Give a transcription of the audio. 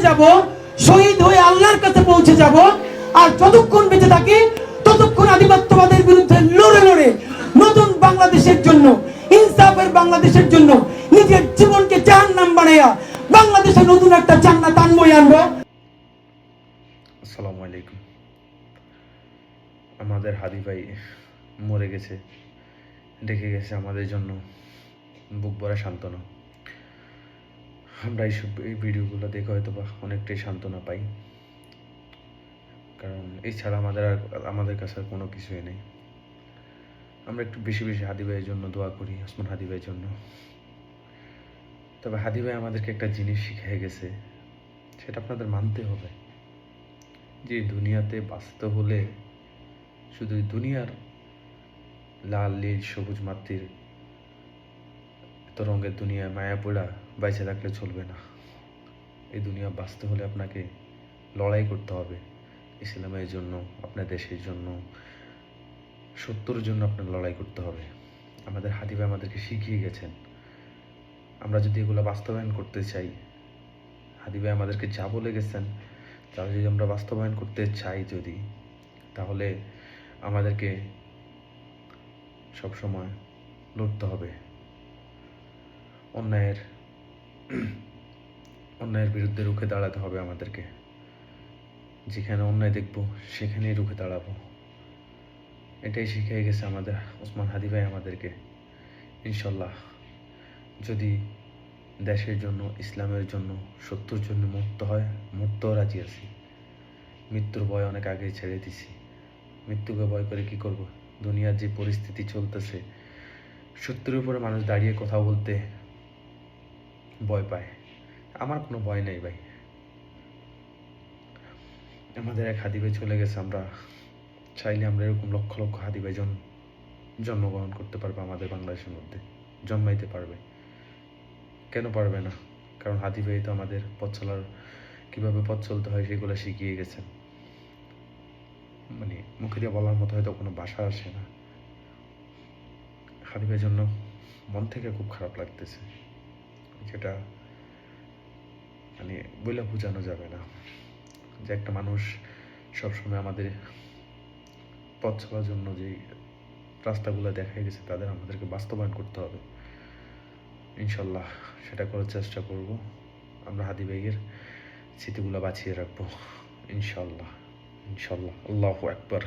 যাব, শহীদ হয়ে আল্লাহর কাছে পৌঁছে যাব। আর যতক্ষণ বেঁচে থাকি ততক্ষণ আধিপত্যবাদের বিরুদ্ধে লড়ে লড়ে নতুন বাংলাদেশের জন্য, ইনসাফের বাংলাদেশের জন্য নিজের জীবনকে জাহান্নাম বানাইয়া বাংলাদেশে নতুন একটা জান্নাত আনবই আনবো। আসসালামু আলাইকুম। আমাদের হাদি ভাই মরে গেছে, রেখে গেছে আমাদের জন্য বুক ভরা সান্ত্বনা। আমরা এই ভিডিওগুলো দেখে হয়তো বা অনেকটাই সান্ত্বনা পাই, কারণ এছাড়া আমাদের কাছে আর কোনো কিছুই নেই। আমরা একটু বেশি বেশি হাদি ভাইয়ের জন্য দোয়া করি, ওসমান হাদি ভাইয়ের জন্য। তবে হাদি ভাই আমাদেরকে একটা জিনিস শিখিয়ে গেছে, সেটা আপনাদের মানতে হবে, যে দুনিয়াতে বাঁচতে হলে শুধু দুনিয়ার লাল নীল সবুজ মাতৃর এত রঙের দুনিয়ায় মায়া পড়া বাইচে থাকলে চলবে না। এই দুনিয়া বাঁচতে হলে আপনাকে লড়াই করতে হবে ইসলামের জন্য, আপনার দেশের জন্য, সত্যের জন্য আপনার লড়াই করতে হবে। আমাদের হাদি ভাই আমাদেরকে শিখিয়ে গেছেন। আমরা যদি এগুলো বাস্তবায়ন করতে চাই, হাদি ভাই আমাদেরকে যা বলে গেছেন তা যদি আমরা বাস্তবায়ন করতে চাই তাহলে আমাদেরকে সবসময় লড়তে হবে। অন্যায়ের বিরুদ্ধে রুখে দাঁড়াতে হবে আমাদেরকে। যেখানে অন্যায় দেখব সেখানেই রুখে দাঁড়াবো। এটাই শিখিয়ে গেছে আমাদের ওসমান হাদি ভাই আমাদেরকে। ইনশাল্লাহ যদি দেশের জন্য, ইসলামের জন্য, সত্যের জন্য মরতে হয়, মরতেও রাজি আছি। মৃত্যুর ভয় অনেক আগেই ছেড়ে দিছি। মৃত্যুকে ভয় করে কি করব? দুনিয়ার যে পরিস্থিতি চলতেছে, সত্যের উপরে মানুষ দাঁড়িয়ে কথা বলতে ভয় পায়। আমার কোনো ভয় নেই ভাই। আমাদের এক হাদি ভাই চলে গেছে, আমরা চাইলে আমরা এরকম লক্ষ লক্ষ হাদি ভাই জন্মগ্রহণ করতে পারবে আমাদের বাংলাদেশের মধ্যে, জন্মাইতে পারবে। কেন পারবে না? কারণ হাদি ভাই তো আমাদের কীভাবে পথ চলতে হয় সেগুলো শিখিয়ে গেছেন। মানে মুখে দিয়ে বলার মতো হয়তো কোনো ভাষা আসে না। হাদি ভাইয়ের জন্য মন থেকে খুব খারাপ লাগতেছে, যেটা মানে বলে বোঝানো যাবে না। যে একটা মানুষ সবসময় আমাদের পথ চলার জন্য যে রাস্তাগুলো দেখাই গেছে, তাদের আমাদেরকে বাস্তবায়ন করতে হবে। ইনশাল্লাহ সেটা করার চেষ্টা করব। আমরা হাদি ভাইয়ের স্মৃতিগুলো বাঁচিয়ে রাখবো ইনশাল্লাহ। ইনশাল্লাহ। আল্লাহু আকবার।